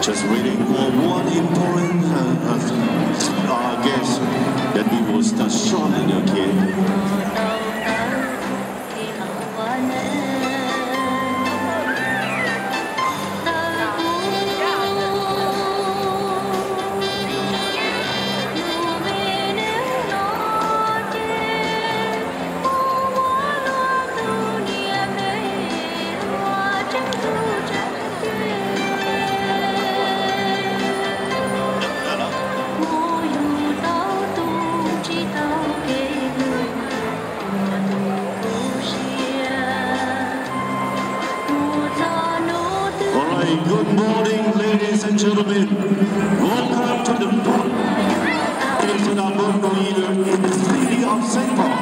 Just waiting for one important guest that we will start shortly, okay? Good morning, ladies and gentlemen. Welcome to the park. It is an Year in the city of St. Paul.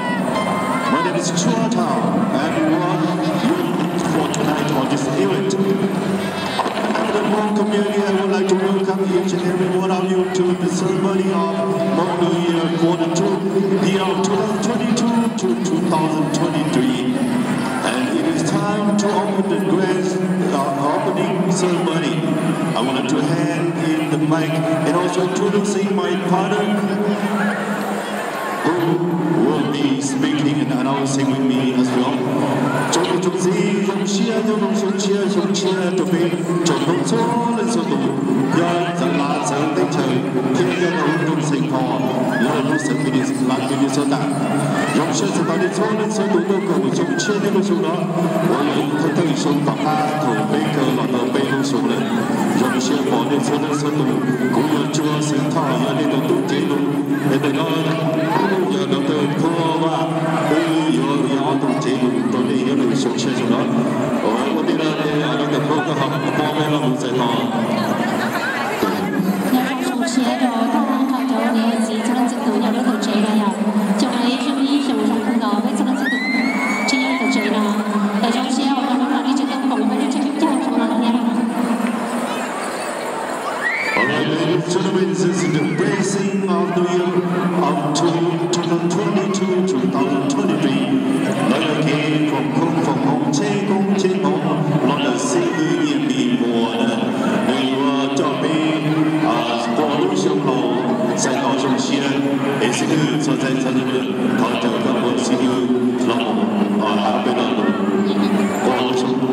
My name is Chua Tao, and we are here for tonight on this event. For the Hmong community, I would like to welcome each and every one of you to the ceremony of Hmong New Year for the year 2022 to 2023. And it is time to open the grand opening ceremony. I wanted to hand in the mic and also introducing my partner who will be speaking and announcing with me as well. Chúng si dùng chia cho nông số chia cho bên trong nông số lên số tụ do dân là dân tinh trời thiên dân ở trong sinh phò là lúc sự kiện là cái gì số tạng dùng chia sẽ tạo nên số lên số tụ đâu cầu dùng chia đến số đó và dùng thân thân số bạc ba thủ bên cờ là ở bên nông số lên dùng chia bỏ đến số lên số tụ cũng như chúa sinh thọ giờ đến đầu tụ chế tụ để từ đó cũng giờ đầu tư thua và giờ tụ chế tụ tôi đi giờ được số chia số đó ở bên đây là ở trong khu các học bom bên là một giải thọ chế độ thông thường học chỗ này chỉ cho nên tự nhau được chế độ nào trong ấy trong ý trong không đó với cho nên tự chỉ nhau được chế độ tại trong xe ở trong đó đi chơi công cộng với đi chơi kiếm trong đó là nhau. Alright, ladies and gentlemen, this is the blessing of the year of 2022 to 2023. Nói là khi phòng hồng chế bóng nó là sĩ nhiên bị mùa nên cho bên bộ đối xung lộ Sài Gòn trong xe để sĩ hư cho danh dân lực họ trở các bộ sĩ hư lòng ở bên đó bộ xung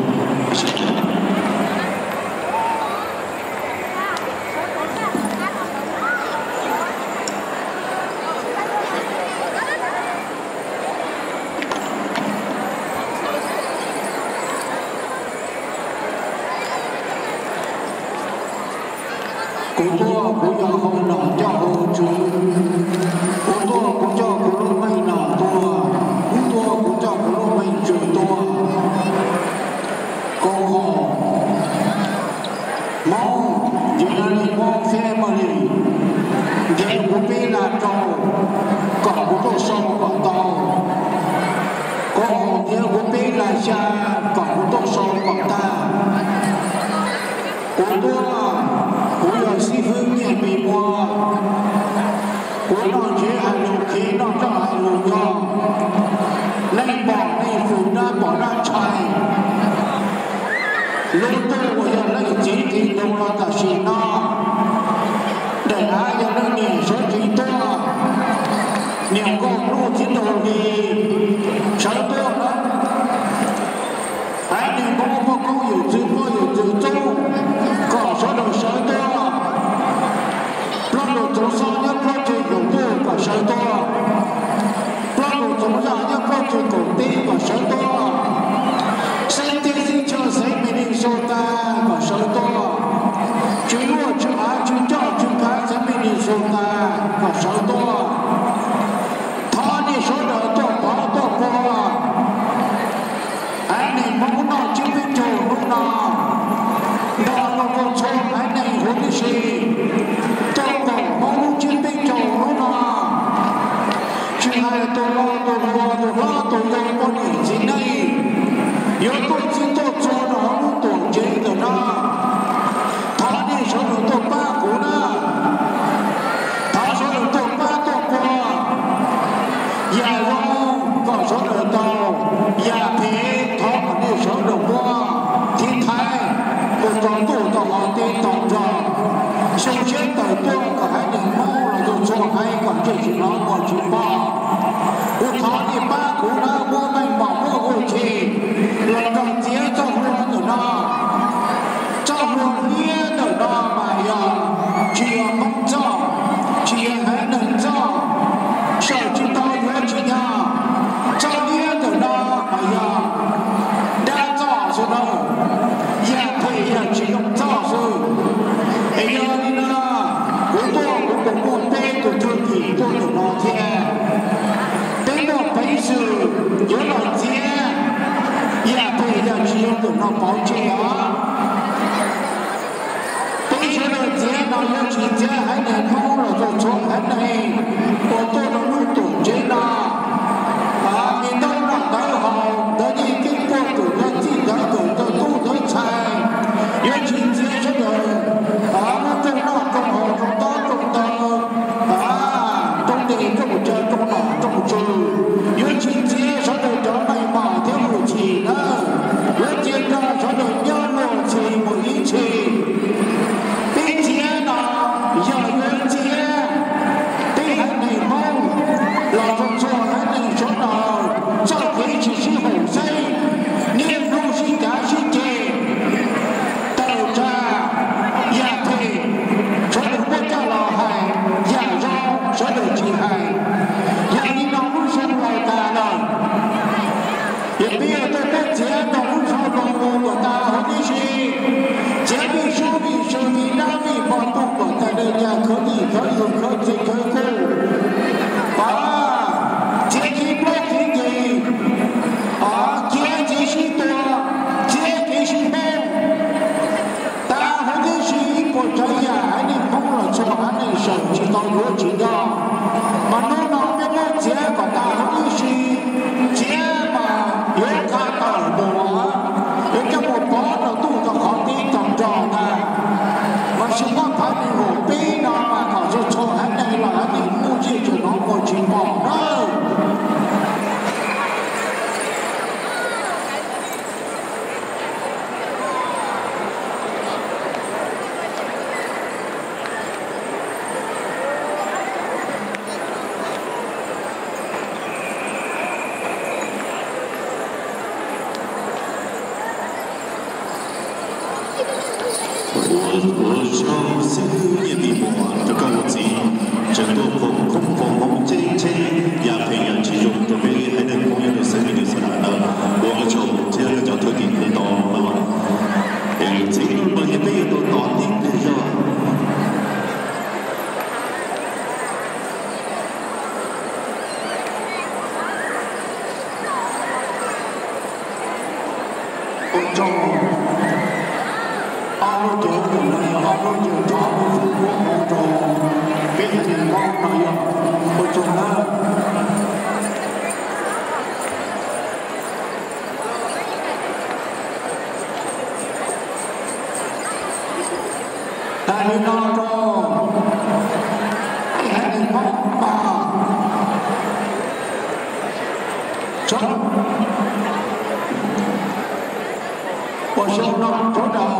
cũng cho không nọ cho hồ chú cũng cho cũng lúc mây nọ cũng cho cũng lúc mây trường cô hồ mong những người mong family để cũng biết là trâu còn cũng có sông còn tàu cô hồ nhớ cũng biết là cha còn cũng có sông còn ta cũng có sĩ phương nhẹ bị mùa của nó chế hành lục khí nó cho hành lục cho lấy bỏ lấy phụ ra bỏ ra chạy lúc tôi của giờ lấy chỉ thị đồng là cả sĩ nó để ai giờ nó nhìn số thị to nhiều con lúc chiến đấu thì sáng tôi đó ai đi có câu hiểu chữ châu còn số đầu sáng tôi chúng ta nhớ project đầu tư và sáng tạo, project chúng ta nhớ project công ty và sáng tạo, xây dựng cho xây mình sota và sáng tạo, chúng chỉ nó còn chỉ bỏ u thọ thì ba cú nó mua mình bỏ mua u chỉ lần đầu tiên trong luôn từ nó trong luôn nghĩa từ nó mà giờ chỉ mất cho chỉ hãy đừng cho sợ chỉ tao nhớ chỉ nhà trong nghĩa từ nó mà giờ đã cho rồi đâu giờ thì giờ chỉ không cho rồi bây giờ đi nó cũng một tên của thương kỳ tôi được nó theo đến một bấy sự nhớ lời chia giờ thì giờ chỉ không được nó bảo chế đó bây giờ lời chia nó nhớ chỉ chia hãy để không là rồi cho hết này của tôi nó luôn tổ chế đó mình đâu là tới hậu tới đi kinh qua của nó chỉ đã từ từ tu tới chạy nhớ chỉ chia cho đời nó tôi nó công hồ trong đó trong tờ trong địa trong một trời trong nọ trong một trời nhớ chỉ chia cho đời cho mày mà theo một chỉ nữa nhớ chia ra cho đời nhớ một chỉ một ý chỉ biết chia nào giờ nhớ chia biết hãy này mong là trong cho hãy này chỗ nào cho cái chỉ sĩ hổ dây niềm nô sinh cá sinh chê tàu ra nhà thề cho được quốc gia lò hài nhà do cho được chỉ hài nhà đi nó cũng không lời cả lời hiện bây giờ tôi biết chế nó cũng không lòng ngô của ta không đi gì chế bị số bị sự vì đã bị bỏ tục của ta đây nhà khởi gì khởi dùng khởi gì khởi cô chế khí bố khí gì chế chỉ sĩ tùa chế chỉ sĩ bông ta không đi gì của trái nhà anh đi không là cho anh đi sợ chỉ tao nhớ chỉ đó mà nó biết nó chế của ta không đi gì chế mà nhớ cả tàu bò nhớ cho một bó nó tu cho khó tí tròn tròn này mà sự có phải bị hổ bí nó mà nó cho anh này là anh đi mua gì cho nó còn chỉ bỏ đâu我唱思念的我的歌词，整个空空清清，也培养其中准备还能朋友的生命的是哪呢？我们从这个叫特定的到了嘛，这个我也没有到当地的是吧？我唱。alo chỗ người này alo chỗ cho alo phụ của họ trò biết thì ngon mà giờ tôi cho nó tại vì nó cho hãy đi bóc bà cho và sau đó chỗ đời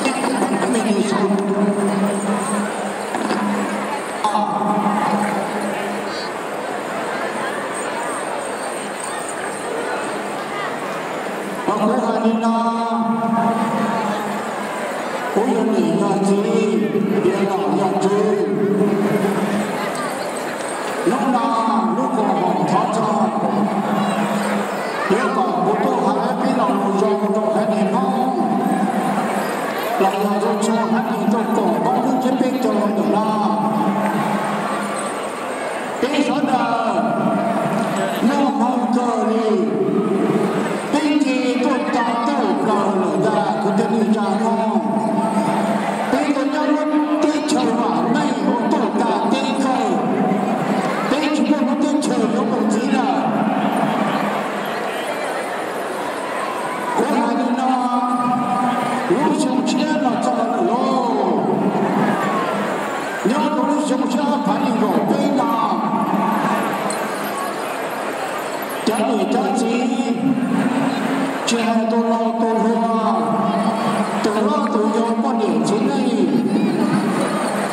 Hãy subscribe cho kênh Ghiền Mì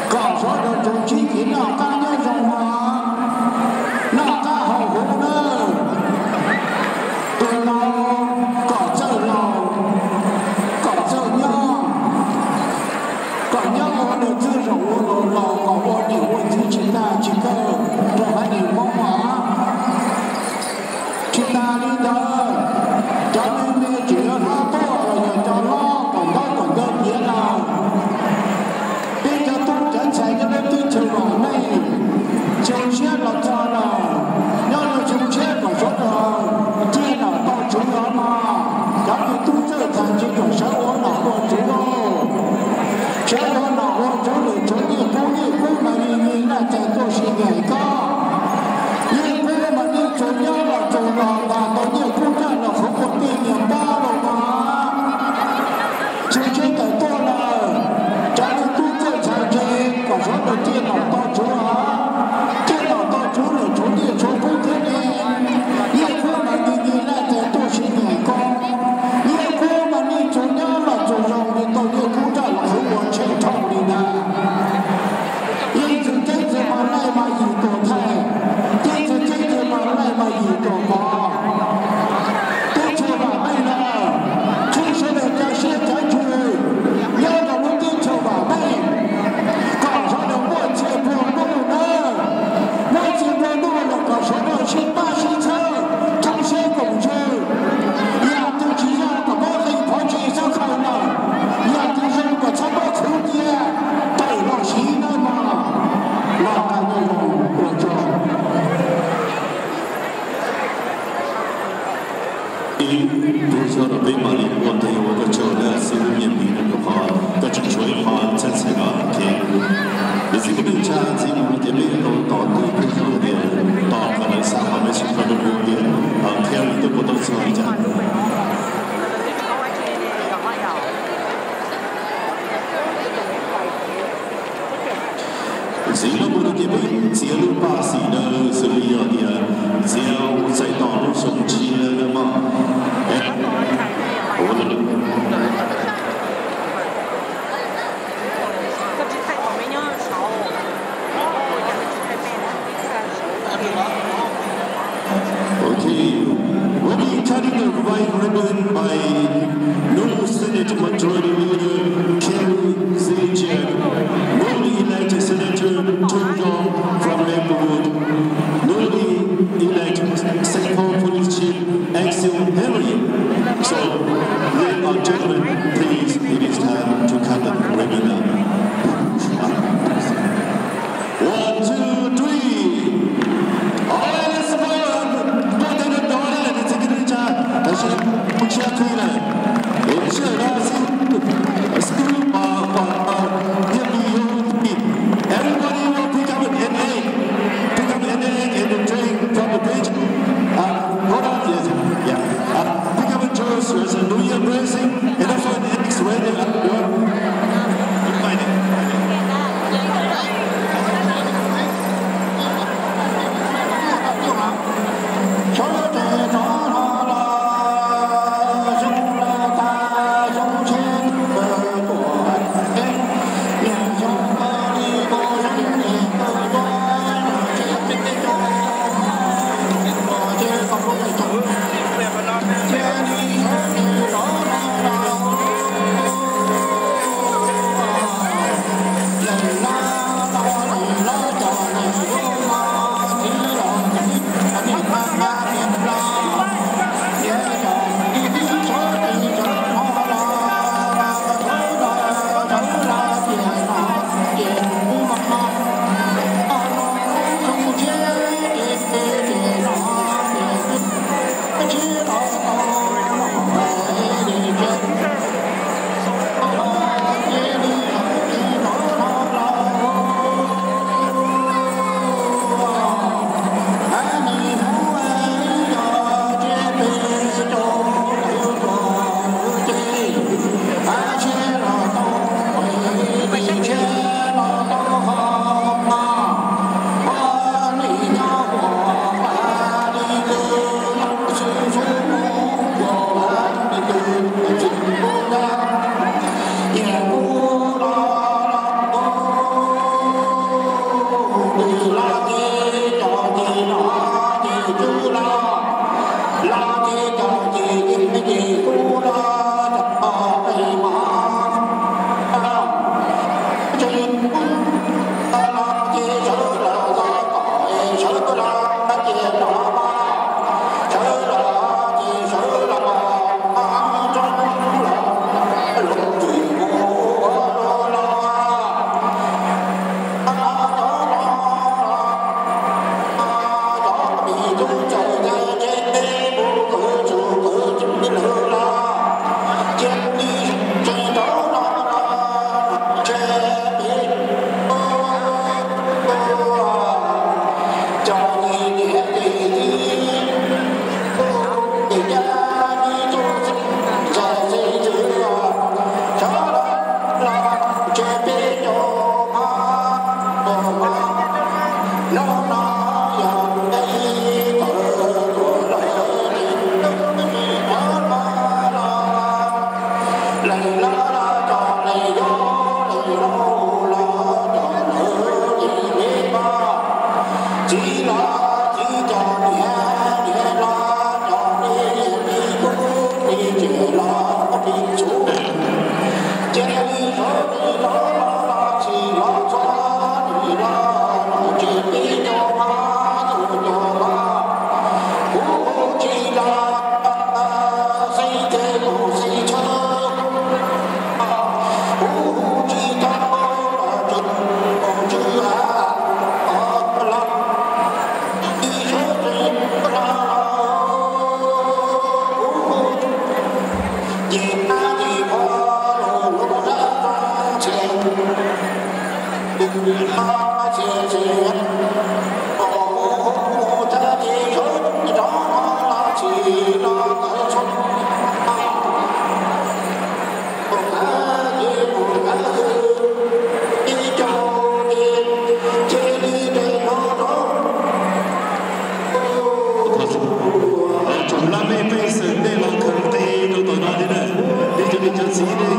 Gõ để không bỏ lỡ will be cutting the white ribbon by new Senate Majority Leader Kerry Ziegler, newly elected Senator Tom Young from Lakewood, newly elected St. Paul Police Chief Axel Henry. So, ladies and gentlemen, please, it is time to cut the ribbon now. 1, 2, 3.不吃亏了，也是那些Everybody will pick up an NA and drink from the page. Hold on, yeah. Pick up a juice, there's a New Year blessing, and also an NX ready.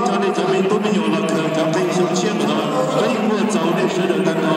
Cho nên cho mình tôi mới hiểu là thường cảm thấy sống chiêm của nó có những mưa giàu để sửa được tận đó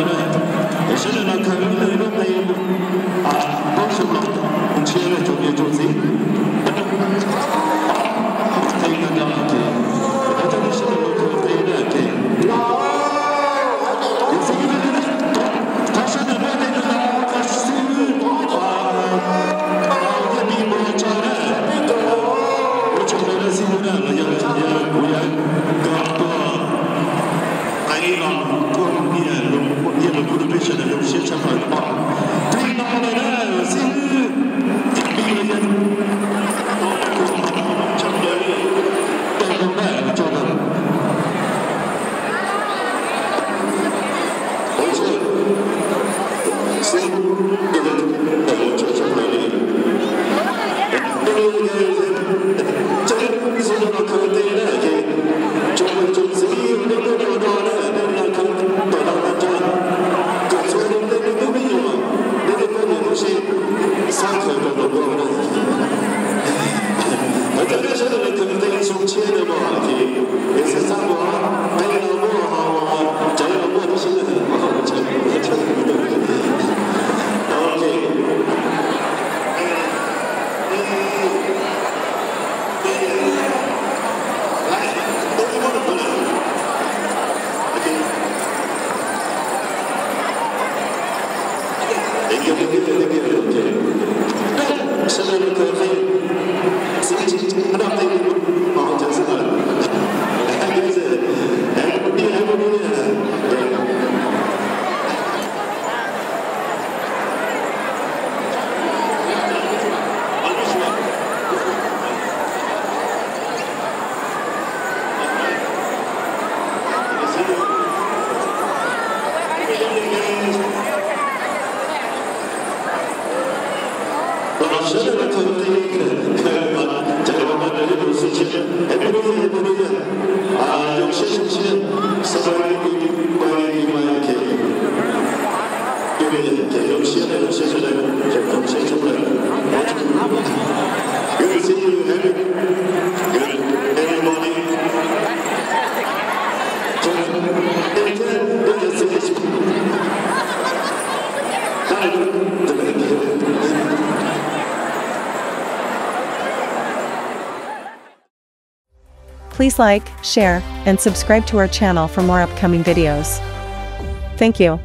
Please like, share, and subscribe to our channel for more upcoming videos. Thank you.